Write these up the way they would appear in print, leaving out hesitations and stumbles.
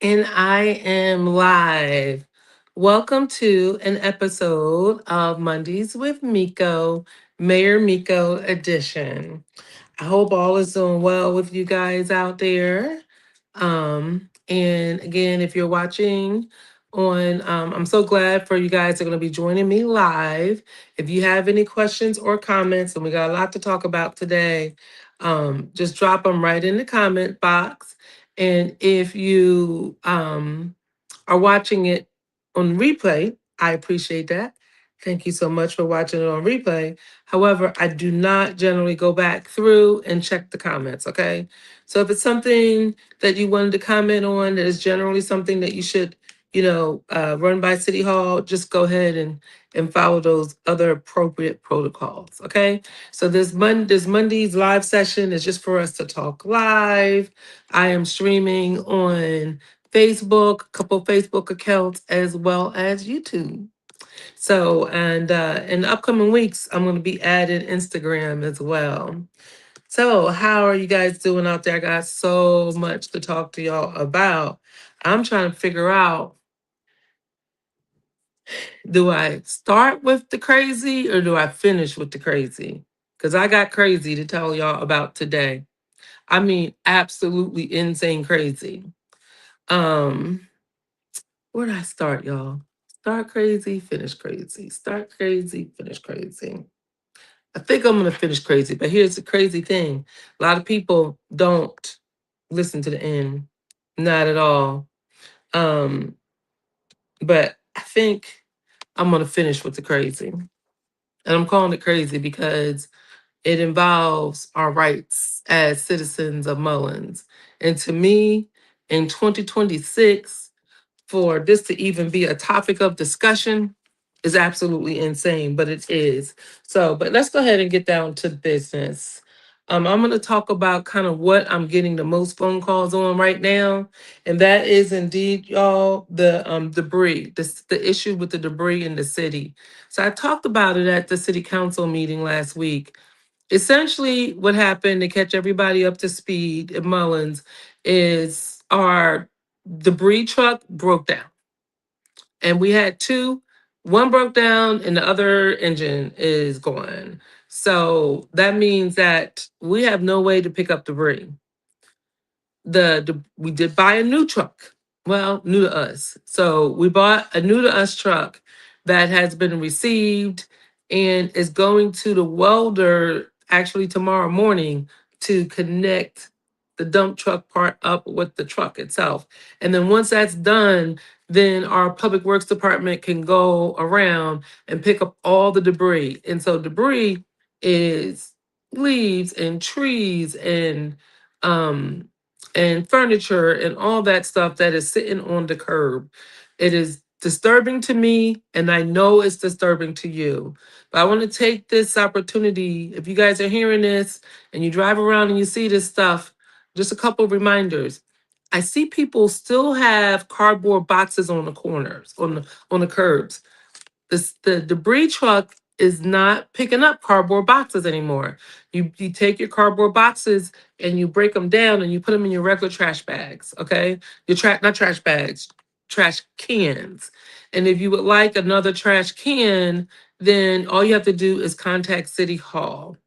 And I am live. Welcome to an episode of Mondays with Miko, Mayor Miko edition. I hope all is doing well with you guys out there. And again, if you're watching I'm so glad for you guys that are going to be joining me live. If you have any questions or comments, and we got a lot to talk about today, just drop them right in the comment box. And if you are watching it on replay, I appreciate that. Thank you so much for watching it on replay. However, I do not generally go back through and check the comments, okay? So if it's something that you wanted to comment on that is generally something that you should, run by City Hall, just go ahead and follow those other appropriate protocols, okay? So this Monday's live session is just for us to talk live. I am streaming on Facebook, a couple Facebook accounts, as well as YouTube. So, and in the upcoming weeks, I'm going to be adding Instagram as well. So, how are you guys doing out there? I got so much to talk to y'all about. I'm trying to figure out, do I start with the crazy or do I finish with the crazy? Because I got crazy to tell y'all about today. I mean, absolutely insane crazy. Um, where did I start, y'all? Start crazy, finish crazy. Start crazy, finish crazy. I think I'm gonna finish crazy, but here's the crazy thing. A lot of people don't listen to the end. Not at all. Um, but I think I'm gonna finish with the crazy. And I'm calling it crazy because it involves our rights as citizens of Mullins. And to me, in 2026, for this to even be a topic of discussion is absolutely insane, but it is. So, but let's go ahead and get down to business. I'm going to talk about kind of what I'm getting the most phone calls on right now, and that is indeed, y'all, the debris, the issue with the debris in the city. So I talked about it at the city council meeting last week. Essentially, what happened to catch everybody up to speed at Mullins is our debris truck broke down. And we had two. One broke down and the other engine is gone. So that means that we have no way to pick up debris. The we did buy a new truck. Well, new to us. So we bought a new to us truck that has been received and is going to the welder actually tomorrow morning to connect the dump truck part up with the truck itself. And then once that's done, then our public works department can go around and pick up all the debris. And so debris is leaves and trees um and furniture and all that stuff that is sitting on the curb. It is disturbing to me, and I know it's disturbing to you. But I want to take this opportunity. If you guys are hearing this and you drive around and you see this stuff, just a couple of reminders. I see people still have cardboard boxes on the corners, on the curbs. The debris truck is not picking up cardboard boxes anymore. You take your cardboard boxes and you break them down and you put them in your regular trash bags, okay? Your not trash bags, trash cans. And if you would like another trash can, then all you have to do is contact City Hall.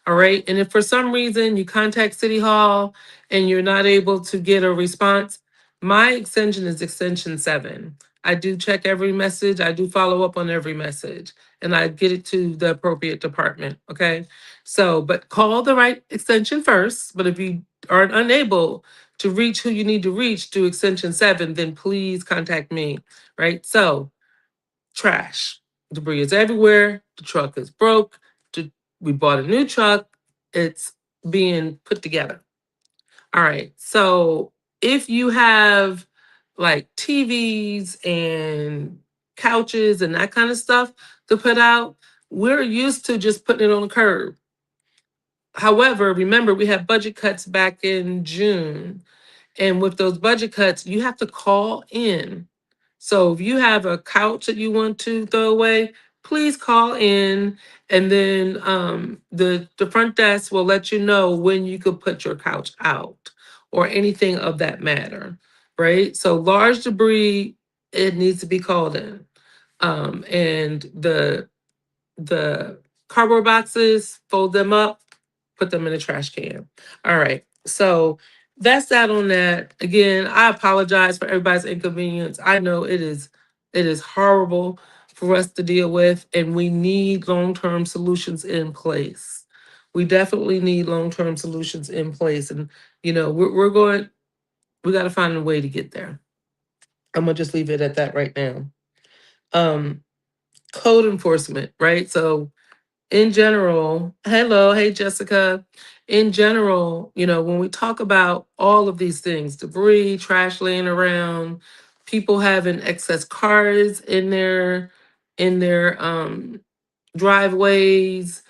All right. And if for some reason you contact City Hall and you're not able to get a response, my extension is extension 7. I do check every message. I do follow up on every message and I get it to the appropriate department. Okay. So, but call the right extension first. But if you are unable to reach who you need to reach through extension 7, then please contact me. Right. So, trash. Debris is everywhere. The truck is broke. We bought a new truck. It's being put together. All right. So if you have like TVs and couches and that kind of stuff to put out, we're used to just putting it on the curb. However, remember, we had budget cuts back in June. And with those budget cuts, you have to call in. So if you have a couch that you want to throw away, please call in, and then the front desk will let you know when you could put your couch out or anything of that matter. right? So large debris, it needs to be called in. And the cardboard boxes, fold them up, put them in a trash can. All right. So that's that on that. Again, I apologize for everybody's inconvenience. I know it is horrible for us to deal with, and we need long-term solutions in place. We definitely need long-term solutions in place. And we got to find a way to get there. I'm gonna just leave it at that right now. Um, Code enforcement, right? So in general, hello, hey Jessica. In general, when we talk about all of these things, debris, trash laying around, people having excess cars in their driveways,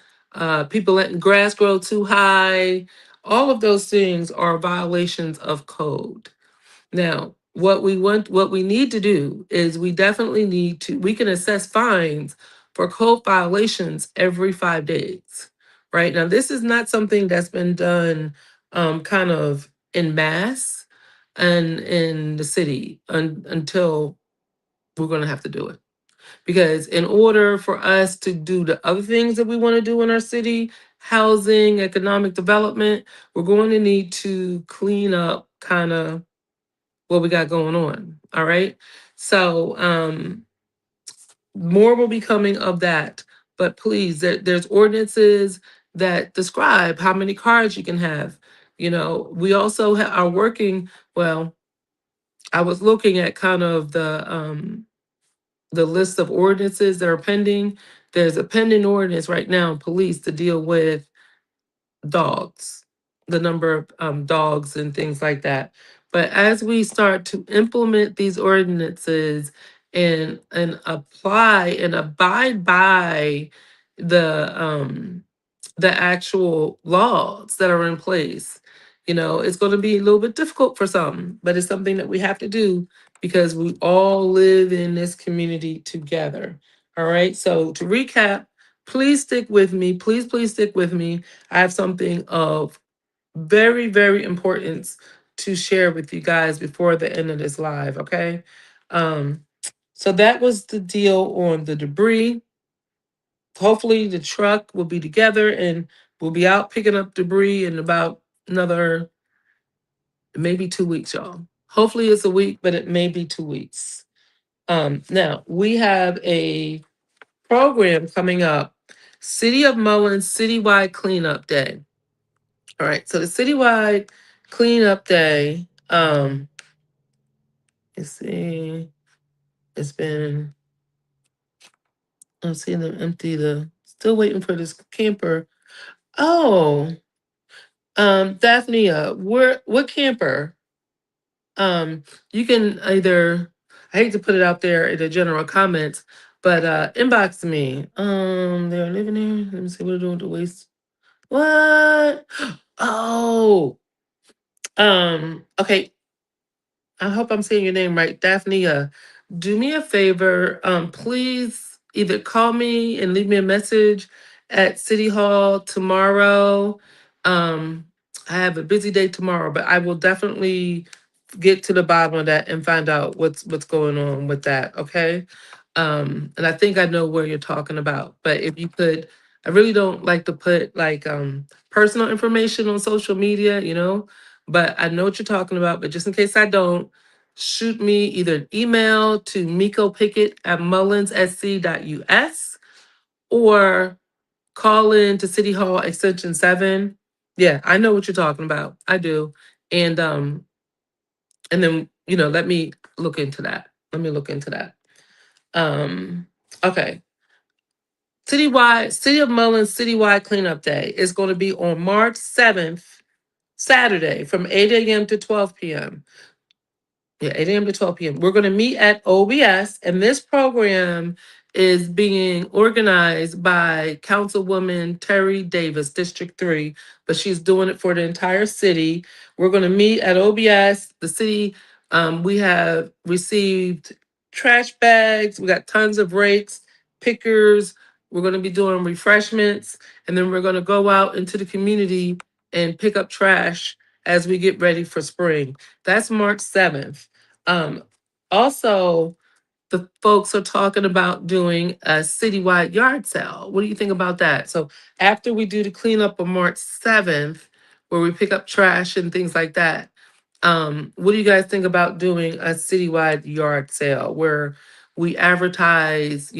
people letting grass grow too high, all of those things are violations of code. Now, what we need to do is we can assess fines for code violations every 5 days. Right now, this is not something that's been done kind of in mass and in the city until we're going to have to do it. Because in order for us to do the other things that we want to do in our city, housing, economic development, we're going to need to clean up kind of what we got going on. All right. So more will be coming of that. But please, there's ordinances that describe how many cars you can have. We also are working, well, I was looking at kind of the list of ordinances that are pending. There's a pending ordinance right now in police to deal with dogs, the number of dogs and things like that. But as we start to implement these ordinances and apply and abide by the actual laws that are in place, it's going to be a little bit difficult for some, but it's something that we have to do because we all live in this community together. All right. So to recap, please stick with me. Please stick with me. I have something of very, very importance to share with you guys before the end of this live, okay? Um, so that was the deal on the debris. Hopefully the truck will be together and we'll be out picking up debris in about another maybe 2 weeks, y'all. Hopefully it's a week, but it may be 2 weeks. Now we have a program coming up, City of Mullins Citywide Cleanup Day. All right, so the citywide cleanup day, let's see, it's been, I'm seeing them empty still waiting for this camper. Oh, Daphnia, what camper? You can either, I hate to put it out there in the general comments, but inbox me. They're living here. Let me see what they're doing with the waste. What? Oh, okay. I hope I'm saying your name right. Daphnia, do me a favor. Please either call me and leave me a message at City Hall tomorrow. Um, I have a busy day tomorrow, but I will definitely get to the bottom of that and find out what's going on with that. Okay. And I think I know where you're talking about, but if you could, I really don't like to put like personal information on social media, but I know what you're talking about. But just in case I don't, shoot me either an email to Miko Pickett at mullenssc.us or call in to City Hall Extension 7. Yeah, I know what you're talking about. I do. And then, let me look into that. Let me look into that. Okay. City of Mullins Citywide Cleanup Day is going to be on March 7th, Saturday, from 8 a.m. to 12 p.m. Yeah, 8 a.m. to 12 p.m. We're going to meet at OBS, and this program is being organized by Councilwoman Terry Davis, District 3, but she's doing it for the entire city. We're going to meet at OBS. The city, we have received trash bags, we got tons of rakes, pickers. We're going to be doing refreshments, and then we're going to go out into the community and pick up trash as we get ready for spring. That's March 7th. Um, Also, the folks are talking about doing a citywide yard sale. What do you think about that? So after we do the cleanup on March 7th, where we pick up trash and things like that, what do you guys think about doing a citywide yard sale where we advertise,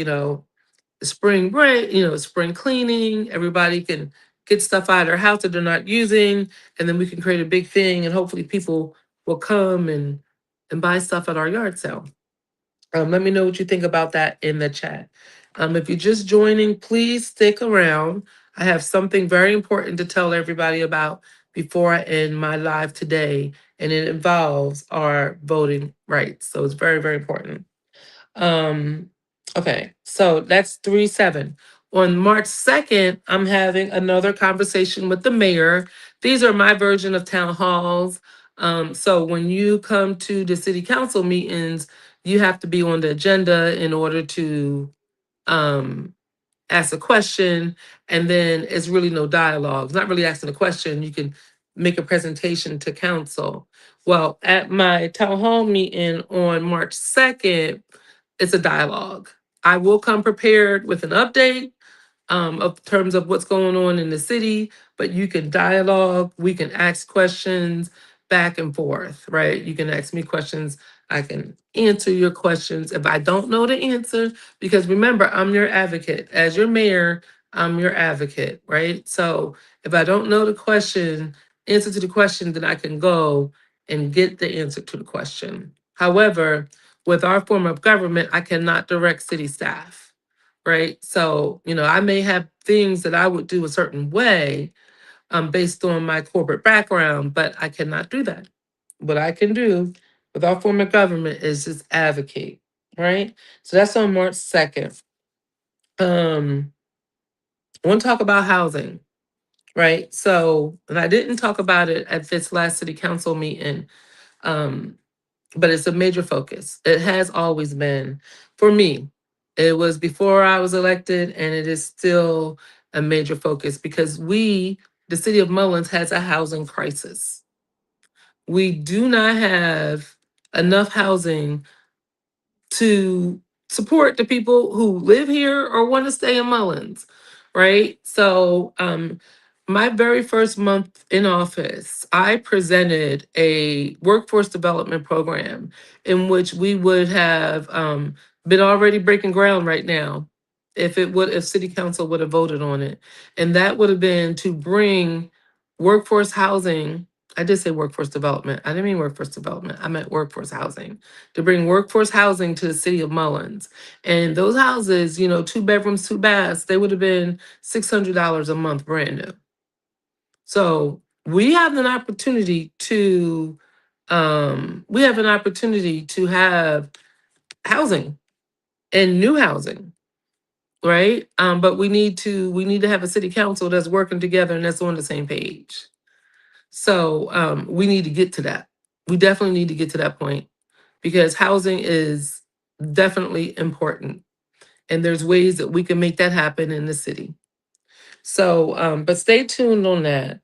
spring break, spring cleaning, everybody can get stuff out of their house that they're not using, and then we can create a big thing and hopefully people will come and buy stuff at our yard sale. Let me know what you think about that in the chat. If you're just joining, please stick around. I have something very important to tell everybody about before I end my live today, and it involves our voting rights. So it's very, very important. Um, okay, so that's 3-7. On March 2nd, I'm having another conversation with the mayor. These are my version of town halls. So when you come to the city council meetings, you have to be on the agenda in order to um, ask a question, and then it's really no dialogue. It's not really asking a question. You can make a presentation to council. Well, at my town hall meeting on March 2nd, it's a dialogue. I will come prepared with an update of terms of what's going on in the city, but you can dialogue, we can ask questions back and forth, right? You can ask me questions, I can answer your questions if I don't know the answer, because remember, I'm your advocate. As your mayor, I'm your advocate, right? So if I don't know the question, answer to the question, then I can go and get the answer to the question. However, with our form of government, I cannot direct city staff, right? So, I may have things that I would do a certain way based on my corporate background, but I cannot do that. What I can do with our form of government is just advocate, right? So that's on March 2nd. I want to talk about housing, right? So, and I didn't talk about it at this last city council meeting, um, but it's a major focus. It has always been for me. It was before I was elected, and it is still a major focus because the city of Mullins, has a housing crisis. We do not have enough housing to support the people who live here or want to stay in Mullins, right? So, my very first month in office, I presented a workforce development program in which we would have been already breaking ground right now if city council would have voted on it. And that would have been to bring workforce housing. I did say workforce development. I didn't mean workforce development. I meant workforce housing, to bring workforce housing to the city of Mullins. And those houses, 2 bedrooms, 2 baths, they would have been $600 a month brand new. So we have an opportunity to have housing and new housing, right? But we need to have a city council that's working together and that's on the same page. So we need to get to that. We definitely need to get to that point because housing is definitely important. And there's ways that we can make that happen in the city. So, but stay tuned on that.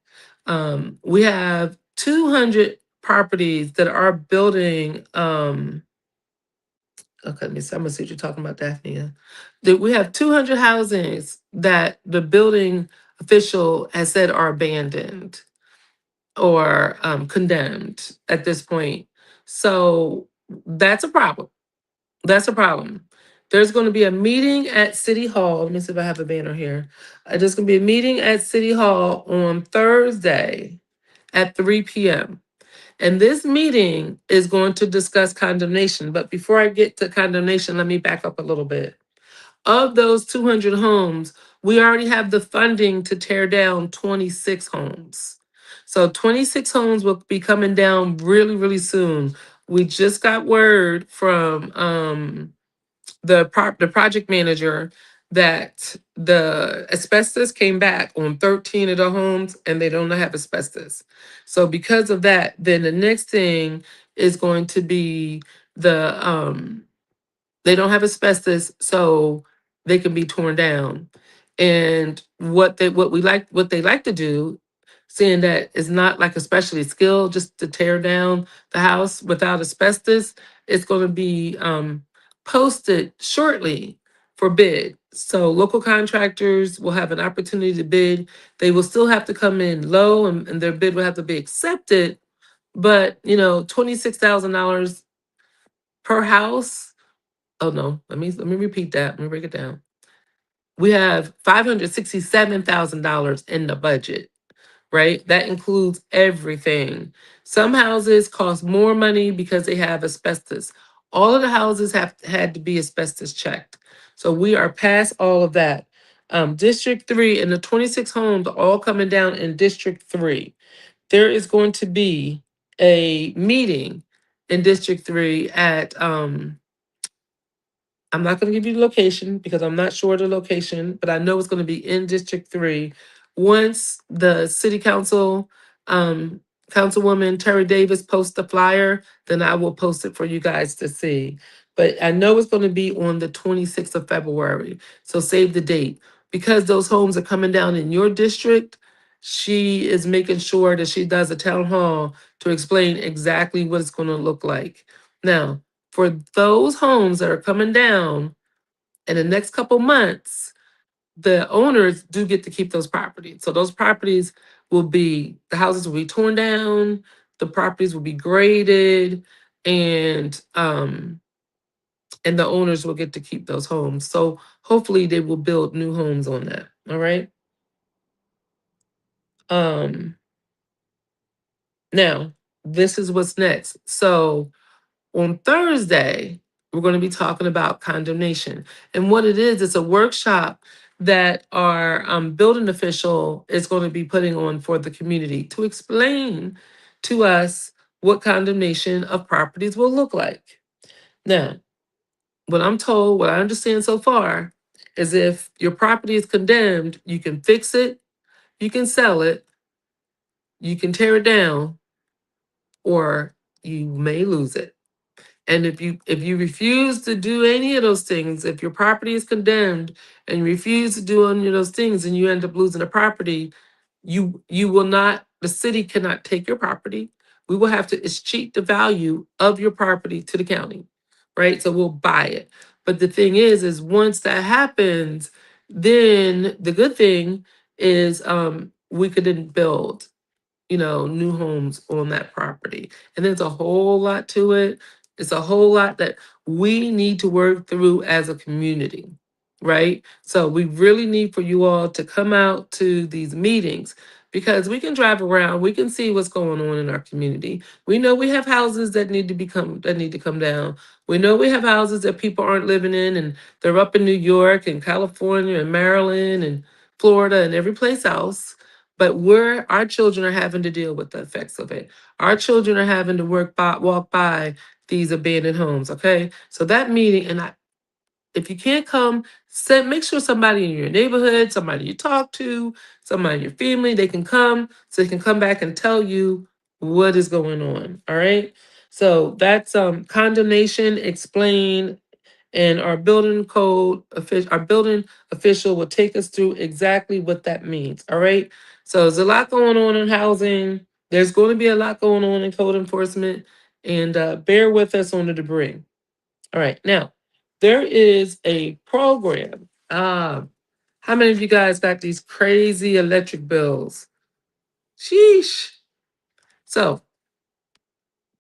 We have 200 properties that are building. Okay, let me see. I'm gonna see what you're talking about, Daphne. That we have 200 housings that the building official has said are abandoned or condemned at this point. So that's a problem. That's a problem. There's going to be a meeting at City Hall. Let me see if I have a banner here. There's going to be a meeting at City Hall on Thursday at 3 p.m. And this meeting is going to discuss condemnation. But before I get to condemnation, let me back up a little bit. Of those 200 homes, we already have the funding to tear down 26 homes. So 26 homes will be coming down really, really soon. We just got word from the project manager that the asbestos came back on 13 of the homes and they don't have asbestos. So because of that, then the next thing is going to be they don't have asbestos, so they can be torn down. And what they like to do, saying that it's not like a specialty skill just to tear down the house without asbestos. It's going to be posted shortly for bid. So local contractors will have an opportunity to bid. They will still have to come in low, and their bid will have to be accepted. But $26,000 per house. Oh no, let me repeat that. Let me break it down. We have $567,000 in the budget, right? That includes everything. Some houses cost more money because they have asbestos. All of the houses have had to be asbestos checked. So we are past all of that. District 3 and the 26 homes are all coming down in District 3. There is going to be a meeting in District 3 at I'm not going to give you the location because I'm not sure of the location, but I know it's going to be in District 3. Once the city council, um, Councilwoman Terry Davis posts the flyer, then I will post it for you guys to see. But I know it's going to be on the 26th of February. So save the date. Because those homes are coming down in your district, she is making sure that she does a town hall to explain exactly what it's going to look like. Now, for those homes that are coming down in the next couple months, the owners do get to keep those properties. So those properties the houses will be torn down, the properties will be graded, and the owners will get to keep those homes. So hopefully they will build new homes on that. All right. Um, Now, this is what's next. So on Thursday, we're going to be talking about condemnation. And what it is, it's a workshop that our building official is going to be putting on for the community to explain to us what condemnation of properties will look like. Now, what I'm told, what I understand so far, is if your property is condemned, you can fix it, you can sell it, you can tear it down, or you may lose it. And if you refuse to do any of those things, if your property is condemned and you refuse to do any of those things and you end up losing the property, you will not, the city cannot take your property. We will have to escheat the value of your property to the county, right? So we'll buy it. But the thing is once that happens, then the good thing is we could then build new homes on that property. And there's a whole lot to it. It's a whole lot that we need to work through as a community, right? So we really need for you all to come out to these meetings because we can drive around, we can see what's going on in our community. We know we have houses that need to come down. We know we have houses that people aren't living in and they're up in New York and California and Maryland and Florida and every place else, but our children are having to deal with the effects of it. Our children are having to walk by these abandoned homes. Okay, so that meeting, if you can't come, make sure somebody in your neighborhood, somebody you talk to, somebody in your family, they can come, so they can come back and tell you what is going on. All right. So that's condemnation explained, and our building official will take us through exactly what that means. All right. So there's a lot going on in housing. There's going to be a lot going on in code enforcement, and bear with us on the debris. All right. Now, there is a program. How many of you guys got these crazy electric bills? Sheesh. So,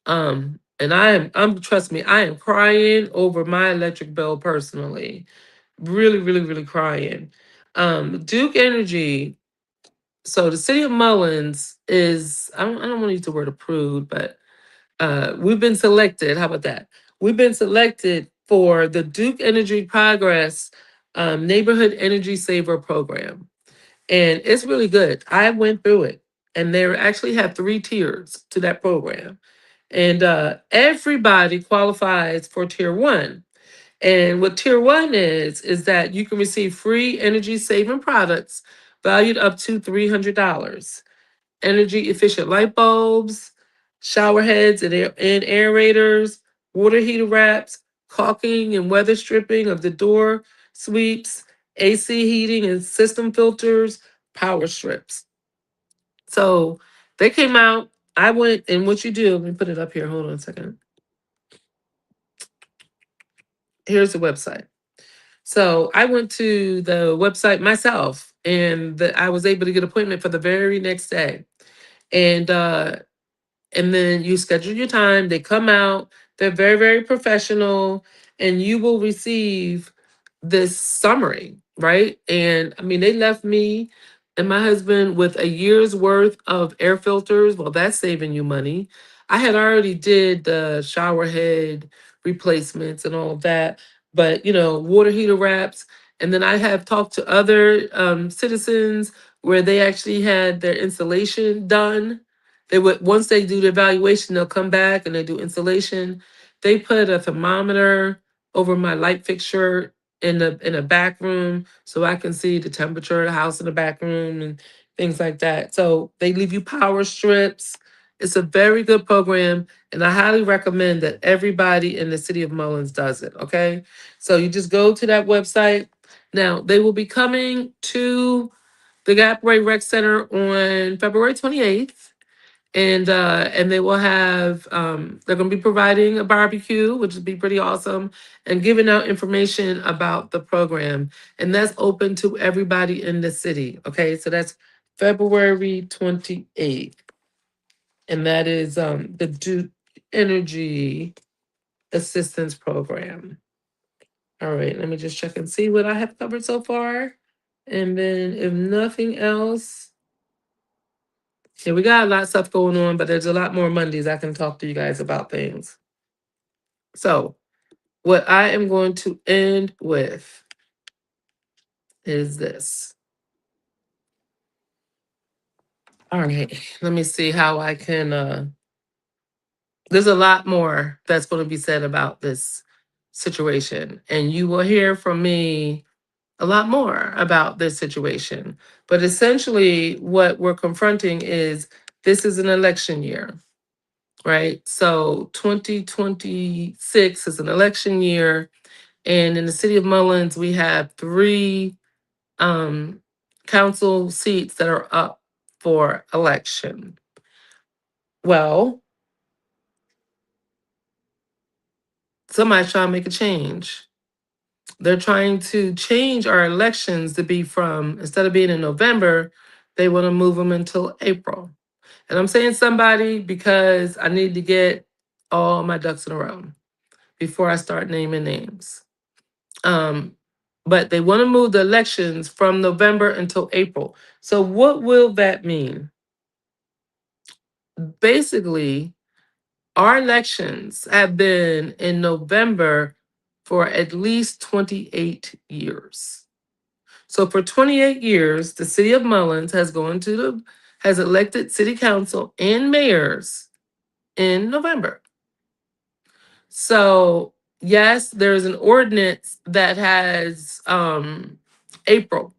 and I'm trust me, I am crying over my electric bill personally. Really, really, really crying. Duke Energy. So the city of Mullins is, I don't want to use the word approved, but we've been selected. How about that? We've been selected for the Duke Energy Progress Neighborhood Energy Saver Program. And it's really good. I went through it, and they actually have 3 tiers to that program. And everybody qualifies for tier 1. And what tier 1 is that you can receive free energy saving products valued up to $300. Energy efficient light bulbs, shower heads and aerators, water heater wraps, caulking and weather stripping of the door sweeps, AC heating and system filters, power strips. So they came out. I went, and what you do, let me put it up here. Hold on a second. Here's the website. So I went to the website myself, and I was able to get an appointment for the very next day. And and then you schedule your time. They come out. They're very, very professional, and you will receive this summary, right? And I mean, they left me and my husband with a year's worth of air filters. Well, that's saving you money. I had already did the shower head replacements and all of that, but water heater wraps. And then I have talked to other citizens where they actually had their installation done. They would, once they do the evaluation, they'll come back and they do installation. They put a thermometer over my light fixture in a back room so I can see the temperature of the house in the back room and things like that. So they leave you power strips. It's a very good program, and I highly recommend that everybody in the city of Mullins does it. Okay, so you just go to that website. Now they will be coming to the Gapway Rec Center on February 28th, and they will have they're going to be providing a barbecue, which would be pretty awesome, and giving out information about the program, and that's open to everybody in the city. Okay, so that's February 28th, and that is the Duke Energy Assistance Program. All right, let me just check and see what I have covered so far, and then if nothing else. Yeah, we got a lot of stuff going on, but there's a lot more Mondays I can talk to you guys about things. So, what I am going to end with is this. All right, let me see how I can. There's a lot more that's going to be said about this situation, and you will hear from me a lot more about this situation. But essentially, what we're confronting is this is an election year, right? So 2026 is an election year. And in the city of Mullins, we have three um, council seats that are up for election. Well, somebody's trying to make a change. They're trying to change our elections to be from, instead of being in November, they want to move them until April. And I'm saying somebody because I need to get all my ducks in a row before I start naming names. Um, but they want to move the elections from November until April. So what will that mean? Basically, our elections have been in November for at least 28 years. So for 28 years, the city of Mullins has elected city council and mayors in November. So yes, there's an ordinance that has April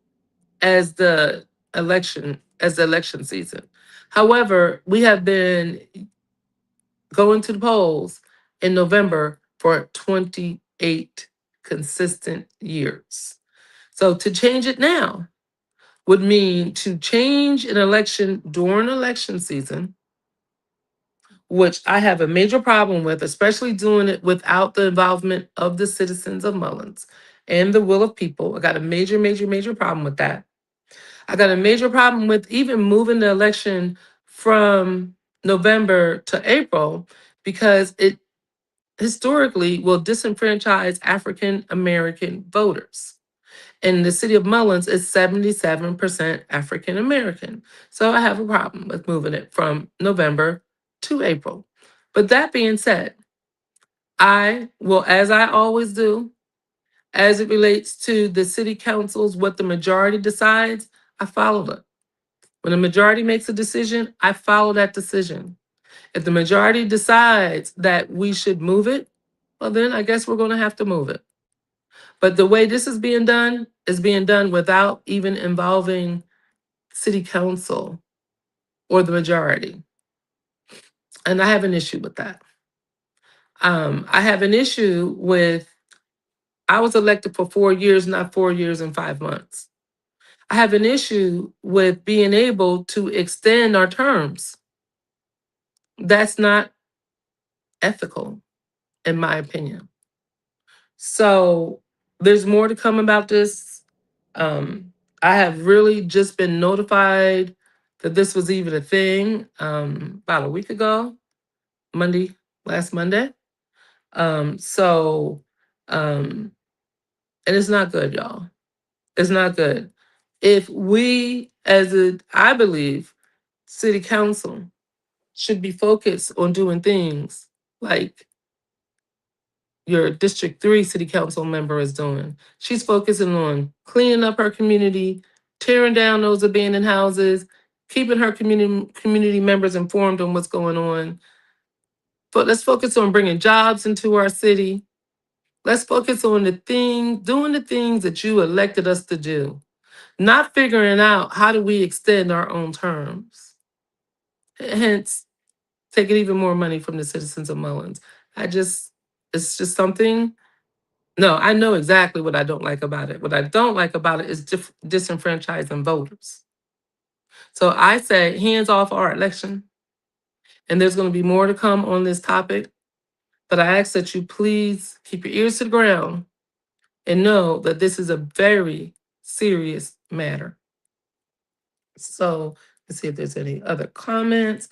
as the election season. However, we have been going to the polls in November for 28 consistent years. So to change it now would mean to change an election during election season, which I have a major problem with, especially doing it without the involvement of the citizens of Mullins and the will of people. I got a major, major, major problem with that. I got a major problem with even moving the election from November to April because it historically will disenfranchise African American voters. And the city of Mullins is 77% African American. So I have a problem with moving it from November to April. But that being said, I will, as I always do, as it relates to the city councils, what the majority decides, I follow it. When the majority makes a decision, I follow that decision. If the majority decides that we should move it, well, then I guess we're going to have to move it. But the way this is being done without even involving city council or the majority. And I have an issue with that. I have an issue with, I was elected for 4 years, not 4 years and 5 months. I have an issue with being able to extend our terms. That's not ethical, in my opinion. So there's more to come about this. I have really just been notified that this was even a thing about a week ago, Monday, last Monday. So, um, and it's not good, y'all. It's not good. If we, I believe, city council should be focused on doing things like your District 3 city council member is doing. She's focusing on cleaning up her community, tearing down those abandoned houses, keeping her community members informed on what's going on. But let's focus on bringing jobs into our city. Let's focus on doing the things that you elected us to do, not figuring out how do we extend our own terms. Hence, taking even more money from the citizens of Mullins. It's just something. No, I know exactly what I don't like about it. What I don't like about it is disenfranchising voters. So I say hands off our election, and there's going to be more to come on this topic. But I ask that you please keep your ears to the ground and know that this is a very serious matter. So let's see if there's any other comments.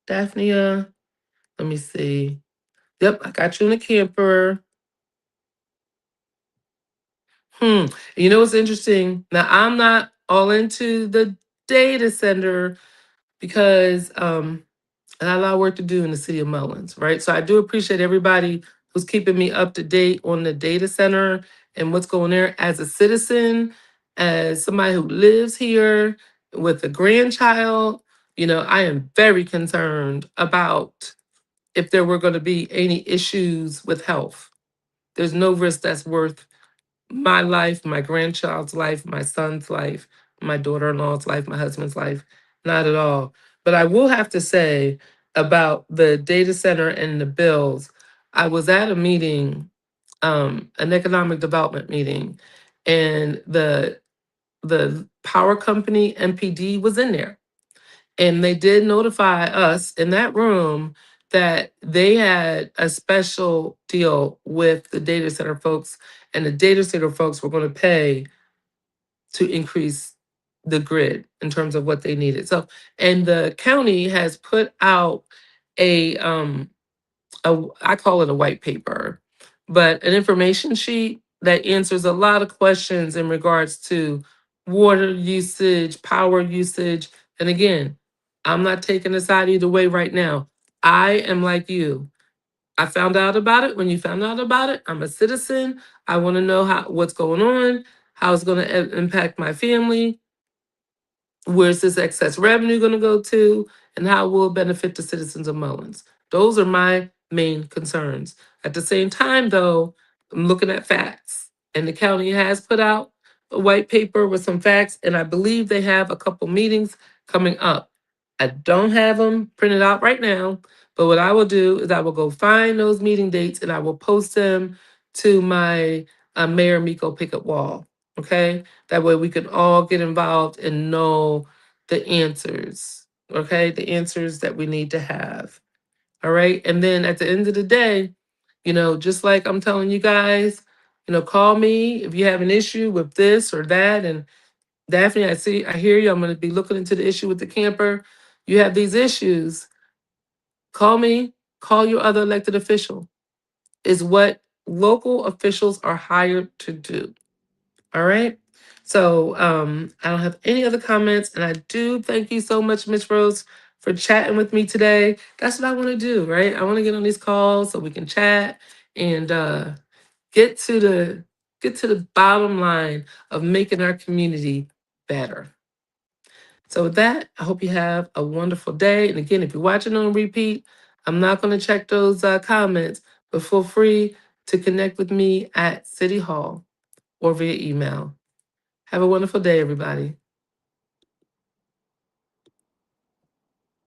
Daphnia, let me see. Yep, I got you in the camper. You know what's interesting? Now I'm not all into the data center because I got a lot of work to do in the city of Mullins, right? So I do appreciate everybody who's keeping me up to date on the data center and what's going there as a citizen, as somebody who lives here with a grandchild. I am very concerned about if there were going to be any issues with health. There's no risk that's worth my life, my grandchild's life, my son's life, my daughter in law's life, my husband's life. Not at all. But I will have to say about the data center and the bills, I was at a meeting, an economic development meeting, and the power company MPD was in there. And they did notify us in that room that they had a special deal with the data center folks, and the data center folks were going to pay to increase the grid in terms of what they needed. So, and the county has put out a I call it a white paper, but an information sheet that answers a lot of questions in regards to water usage, power usage. And again, I'm not taking a side either way right now. I am like you. I found out about it when you found out about it. I'm a citizen. I want to know what's going on, how it's going to impact my family, where's this excess revenue going to go to, and how will it benefit the citizens of Mullins? Those are my main concerns. At the same time, though, I'm looking at facts, and the county has put out a white paper with some facts, and I believe they have a couple meetings coming up. I don't have them printed out right now, but what I will do is I will go find those meeting dates and I will post them to my Mayor Miko pickup wall. Okay, that way we can all get involved and know the answers. Okay, the answers that we need to have. All right, and then at the end of the day, just like I'm telling you guys, call me if you have an issue with this or that. And Daphne, I hear you. I'm going to be looking into the issue with the camper. You have these issues. Call me. Call your other elected official. Is what local officials are hired to do. All right. So I don't have any other comments. And I do thank you so much, Miss Rose, for chatting with me today. That's what I want to do, right? I want to get on these calls so we can chat and get to the bottom line of making our community better. So with that, I hope you have a wonderful day. And again, if you're watching on repeat, I'm not going to check those comments, but feel free to connect with me at City Hall or via email. Have a wonderful day, everybody.